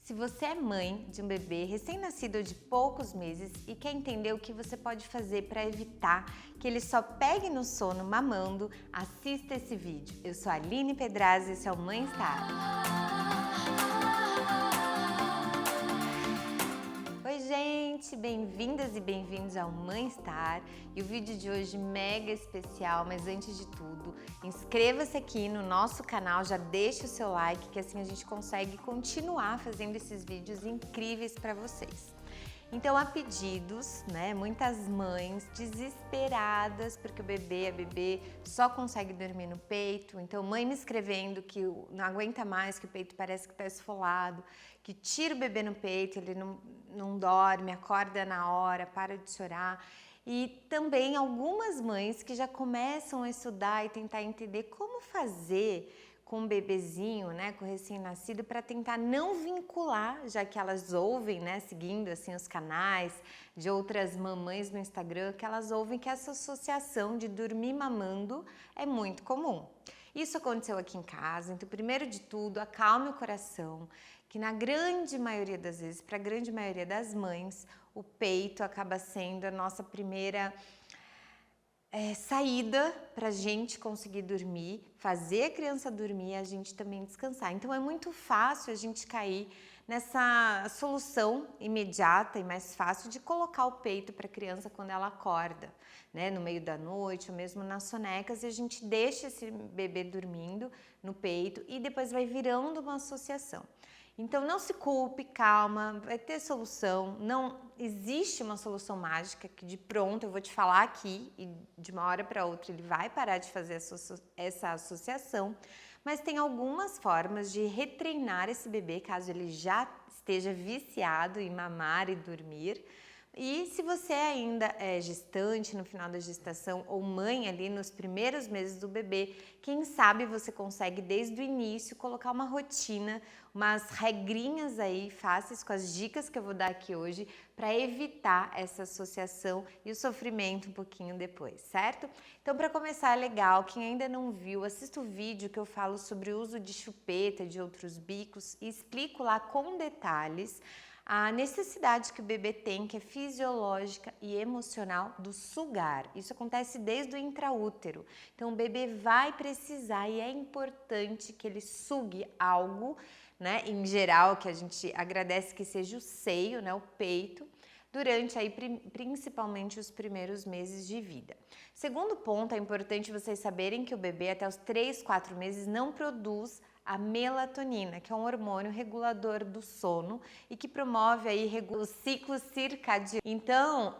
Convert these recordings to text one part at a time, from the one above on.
Se você é mãe de um bebê recém-nascido ou de poucos meses e quer entender o que você pode fazer para evitar que ele só pegue no sono mamando, assista esse vídeo. Eu sou a Aline Pedrazzi e esse é o Mãe Star. Oi gente, bem-vindas e bem-vindos ao Mãe Star e o vídeo de hoje mega especial, mas antes de tudo, inscreva-se aqui no nosso canal, já deixa o seu like que assim a gente consegue continuar fazendo esses vídeos incríveis para vocês. Então, há pedidos, né? Muitas mães desesperadas porque a bebê só consegue dormir no peito. Então, mãe me escrevendo que não aguenta mais, que o peito parece que está esfolado, que tira o bebê no peito, ele não dorme, acorda na hora, para de chorar. E também algumas mães que já começam a estudar e tentar entender como fazer com o bebezinho, né, com o recém-nascido, para tentar não vincular, já que elas ouvem, né, seguindo assim os canais de outras mamães no Instagram, que elas ouvem que essa associação de dormir mamando é muito comum. Isso aconteceu aqui em casa, então primeiro de tudo, acalme o coração, que na grande maioria das vezes, para a grande maioria das mães, o peito acaba sendo a nossa primeira saída para a gente conseguir dormir, fazer a criança dormir e a gente também descansar. Então é muito fácil a gente cair nessa solução imediata e mais fácil de colocar o peito para a criança quando ela acorda, né, no meio da noite ou mesmo nas sonecas, e a gente deixa esse bebê dormindo no peito e depois vai virando uma associação. Então não se culpe, calma, vai ter solução, não existe uma solução mágica que de pronto eu vou te falar aqui e de uma hora para outra ele vai parar de fazer essa associação, mas tem algumas formas de retreinar esse bebê caso ele já esteja viciado em mamar e dormir. E se você ainda é gestante no final da gestação ou mãe ali nos primeiros meses do bebê, quem sabe você consegue desde o início colocar uma rotina, umas regrinhas aí fáceis com as dicas que eu vou dar aqui hoje para evitar essa associação e o sofrimento um pouquinho depois, certo? Então, para começar, é legal, quem ainda não viu, assista o vídeo que eu falo sobre o uso de chupeta, de outros bicos e explico lá com detalhes a necessidade que o bebê tem, que é fisiológica e emocional, do sugar. Isso acontece desde o intraútero. Então, o bebê vai precisar e é importante que ele sugue algo, né? Em geral, que a gente agradece que seja o seio, né? O peito, durante aí principalmente os primeiros meses de vida. Segundo ponto, é importante vocês saberem que o bebê até os 3, 4 meses não produz a melatonina, que é um hormônio regulador do sono e que promove aí o ciclo circadiano. Então,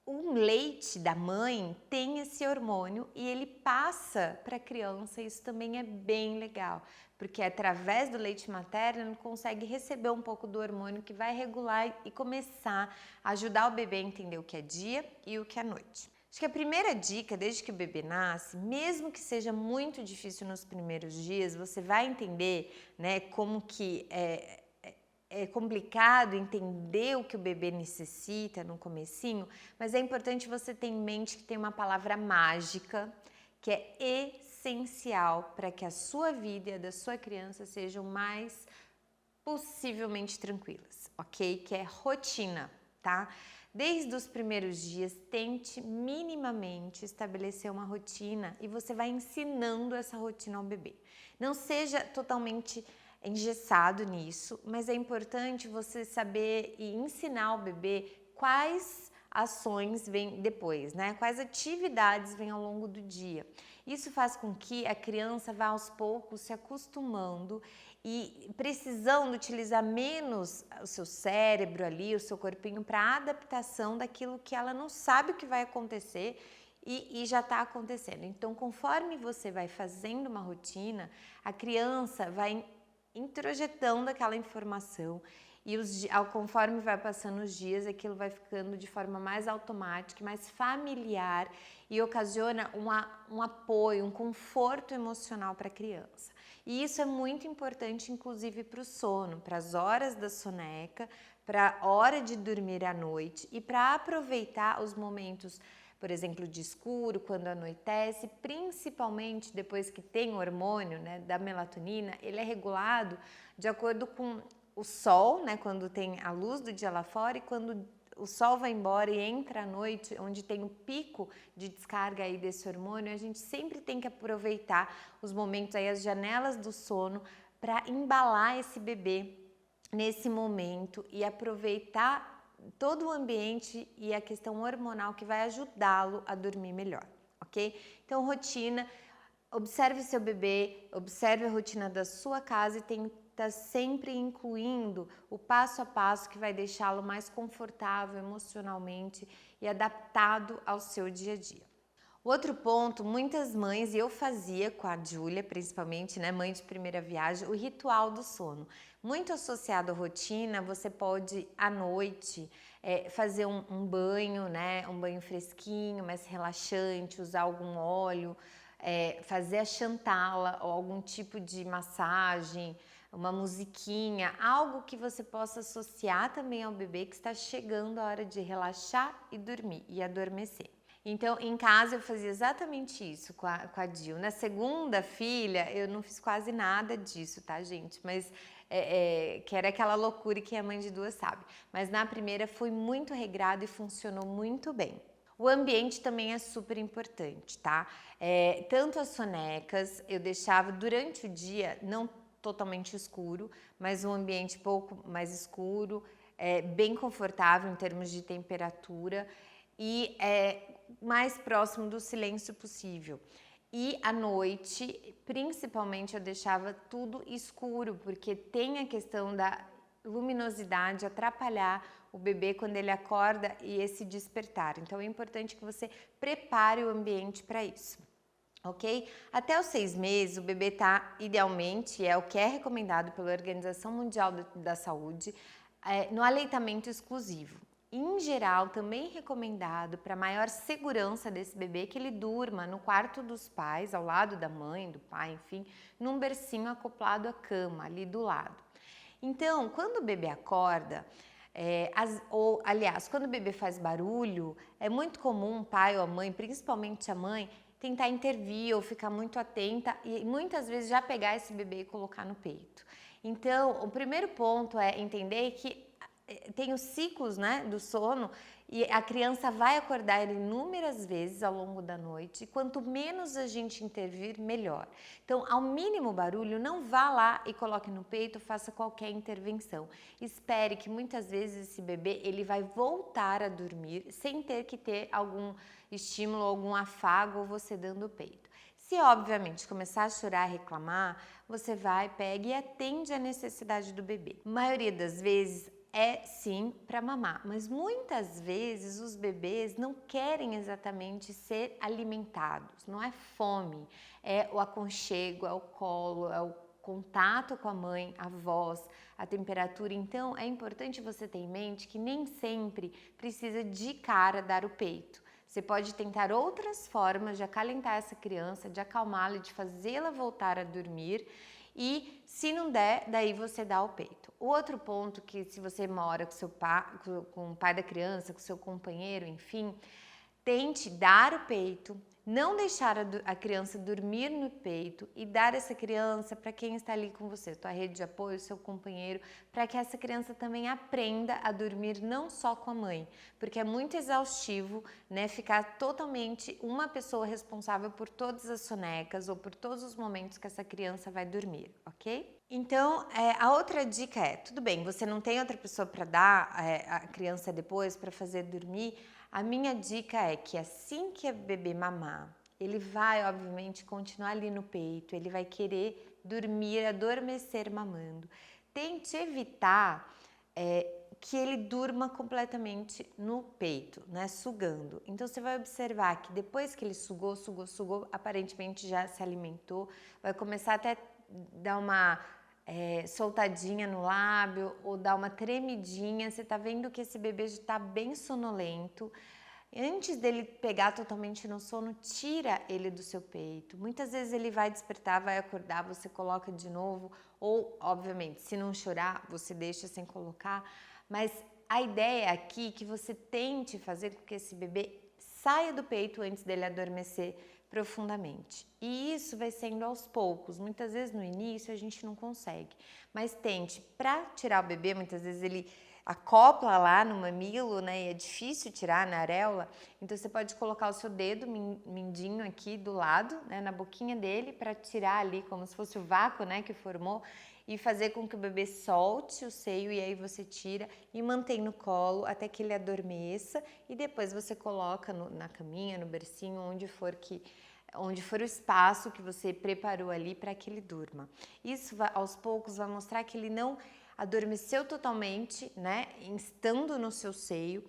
o leite da mãe tem esse hormônio e ele passa para a criança, isso também é bem legal, porque através do leite materno ele consegue receber um pouco do hormônio que vai regular e começar a ajudar o bebê a entender o que é dia e o que é noite. Acho que a primeira dica, desde que o bebê nasce, mesmo que seja muito difícil nos primeiros dias, você vai entender, né, como que é complicado entender o que o bebê necessita no comecinho, mas é importante você ter em mente que tem uma palavra mágica que é essencial para que a sua vida e a da sua criança sejam mais possivelmente tranquilas, ok? Que é rotina, tá? Desde os primeiros dias, tente minimamente estabelecer uma rotina e você vai ensinando essa rotina ao bebê. Não seja totalmente engessado nisso, mas é importante você saber e ensinar ao bebê quais ações vêm depois, né? Quais atividades vêm ao longo do dia. Isso faz com que a criança vá aos poucos se acostumando e precisando utilizar menos o seu cérebro ali, o seu corpinho para adaptação daquilo que ela não sabe o que vai acontecer e já está acontecendo. Então, conforme você vai fazendo uma rotina, a criança vai introjetando aquela informação e conforme vai passando os dias, aquilo vai ficando de forma mais automática, mais familiar e ocasiona um apoio, um conforto emocional para a criança. E isso é muito importante, inclusive, para o sono, para as horas da soneca, para a hora de dormir à noite e para aproveitar os momentos, por exemplo, de escuro, quando anoitece, principalmente depois que tem o hormônio, né, da melatonina, ele é regulado de acordo com o sol, né, quando tem a luz do dia lá fora, e quando o sol vai embora e entra à noite, onde tem o pico de descarga aí desse hormônio, a gente sempre tem que aproveitar os momentos aí, as janelas do sono, para embalar esse bebê nesse momento e aproveitar todo o ambiente e a questão hormonal que vai ajudá-lo a dormir melhor, ok? Então, rotina, observe seu bebê, observe a rotina da sua casa e tenta sempre incluindo o passo a passo que vai deixá-lo mais confortável emocionalmente e adaptado ao seu dia a dia. O outro ponto, muitas mães, e eu fazia com a Júlia, principalmente, né, mãe de primeira viagem, o ritual do sono. Muito associado à rotina, você pode, à noite, fazer um banho, né, um banho fresquinho, mais relaxante, usar algum óleo, fazer a chantala ou algum tipo de massagem, uma musiquinha, algo que você possa associar também ao bebê que está chegando a hora de relaxar e dormir e adormecer. Então, em casa eu fazia exatamente isso com a Dil. Na segunda filha, eu não fiz quase nada disso, tá, gente? Mas, que era aquela loucura que a mãe de duas sabe. Mas na primeira foi muito regrado e funcionou muito bem. O ambiente também é super importante, tá? Tanto as sonecas, eu deixava durante o dia, não totalmente escuro, mas um ambiente pouco mais escuro, bem confortável em termos de temperatura e mais próximo do silêncio possível. E à noite, principalmente, eu deixava tudo escuro, porque tem a questão da luminosidade atrapalhar o bebê quando ele acorda e esse despertar. Então é importante que você prepare o ambiente para isso. Ok? Até os 6 meses, o bebê está idealmente, é o que é recomendado pela Organização Mundial da Saúde, no aleitamento exclusivo. Em geral, também recomendado para maior segurança desse bebê que ele durma no quarto dos pais, ao lado da mãe, do pai, enfim, num bercinho acoplado à cama, ali do lado. Então, quando o bebê acorda, aliás, quando o bebê faz barulho, é muito comum o pai ou a mãe, principalmente a mãe, tentar intervir ou ficar muito atenta e muitas vezes já pegar esse bebê e colocar no peito. Então, o primeiro ponto é entender que tem os ciclos, né, do sono e a criança vai acordar ele inúmeras vezes ao longo da noite e quanto menos a gente intervir, melhor. Então, ao mínimo barulho, não vá lá e coloque no peito, faça qualquer intervenção. Espere que muitas vezes esse bebê ele vai voltar a dormir sem ter que ter algum estímulo, algum afago ou você dando o peito. Se obviamente começar a chorar, reclamar, você vai, pega e atende a necessidade do bebê. A maioria das vezes é sim para mamar, mas muitas vezes os bebês não querem exatamente ser alimentados, não é fome, é o aconchego, é o colo, é o contato com a mãe, a voz, a temperatura. Então é importante você ter em mente que nem sempre precisa de cara dar o peito. Você pode tentar outras formas de acalentar essa criança, de acalmá-la, de fazê-la voltar a dormir. E se não der, daí você dá o peito. O outro ponto que se você mora com seu pai, com o pai da criança, com seu companheiro, enfim, tente dar o peito, não deixar a criança dormir no peito e dar essa criança para quem está ali com você, tua rede de apoio, seu companheiro, para que essa criança também aprenda a dormir não só com a mãe, porque é muito exaustivo, né, ficar totalmente uma pessoa responsável por todas as sonecas ou por todos os momentos que essa criança vai dormir, ok? Então, a outra dica é, tudo bem, você não tem outra pessoa para dar a criança depois para fazer dormir. A minha dica é que assim que o bebê mamar, ele vai, obviamente, continuar ali no peito, ele vai querer dormir, adormecer mamando. Tente evitar que ele durma completamente no peito, né, sugando. Então, você vai observar que depois que ele sugou, aparentemente já se alimentou, vai começar até dar uma soltadinha no lábio ou dar uma tremidinha, você tá vendo que esse bebê já tá bem sonolento. Antes dele pegar totalmente no sono, tira ele do seu peito. Muitas vezes ele vai despertar, vai acordar, você coloca de novo, ou, obviamente, se não chorar, você deixa sem colocar. Mas a ideia aqui é que você tente fazer com que esse bebê saia do peito antes dele adormecer, profundamente. E isso vai sendo aos poucos. Muitas vezes no início a gente não consegue, mas tente. Para tirar o bebê, muitas vezes ele acopla lá no mamilo, né? E é difícil tirar na areola. Então você pode colocar o seu dedo mindinho aqui do lado, né, na boquinha dele, para tirar ali como se fosse o vácuo, né, que formou, e fazer com que o bebê solte o seio, e aí você tira e mantém no colo até que ele adormeça, e depois você coloca na caminha, no bercinho, onde for o espaço que você preparou ali para que ele durma. Isso aos poucos vai mostrar que ele não adormeceu totalmente, né, estando no seu seio,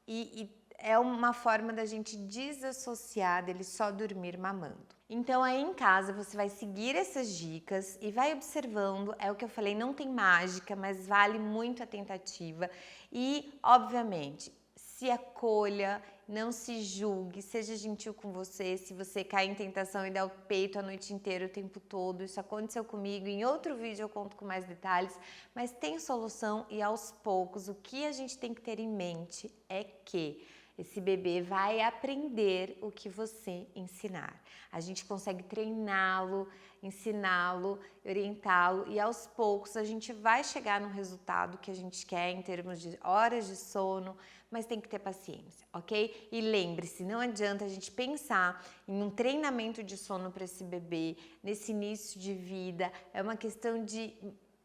e é uma forma da gente desassociar dele só dormir mamando. Então aí em casa você vai seguir essas dicas e vai observando, é o que eu falei, não tem mágica, mas vale muito a tentativa e, obviamente, se acolha, não se julgue, seja gentil com você. Se você cai em tentação e dá o peito a noite inteira, o tempo todo, isso aconteceu comigo, em outro vídeo eu conto com mais detalhes, mas tem solução e aos poucos o que a gente tem que ter em mente é que esse bebê vai aprender o que você ensinar. A gente consegue treiná-lo, ensiná-lo, orientá-lo e aos poucos a gente vai chegar no resultado que a gente quer em termos de horas de sono, mas tem que ter paciência, ok? E lembre-se, não adianta a gente pensar em um treinamento de sono para esse bebê nesse início de vida, é uma questão de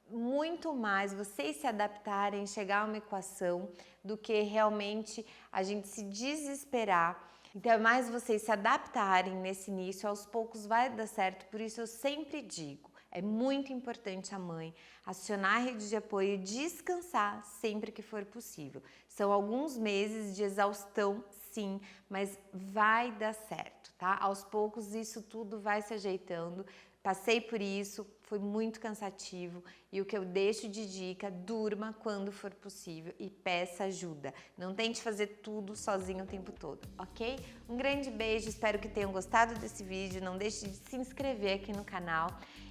muito mais vocês se adaptarem, chegar a uma equação, do que realmente a gente se desesperar. Então é mais vocês se adaptarem nesse início, aos poucos vai dar certo. Por isso eu sempre digo, é muito importante a mãe acionar a rede de apoio e descansar sempre que for possível. São alguns meses de exaustão, sim, mas vai dar certo, tá? Aos poucos isso tudo vai se ajeitando. Passei por isso, foi muito cansativo e o que eu deixo de dica, durma quando for possível e peça ajuda. Não tente fazer tudo sozinho o tempo todo, ok? Um grande beijo, espero que tenham gostado desse vídeo, não deixe de se inscrever aqui no canal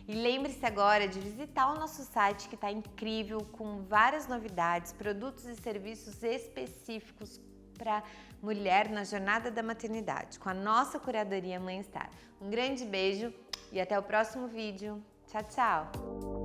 e lembre-se agora de visitar o nosso site que está incrível, com várias novidades, produtos e serviços específicos para mulher na jornada da maternidade, com a nossa curadoria Mãe Estar. Um grande beijo e até o próximo vídeo. Tchau, tchau!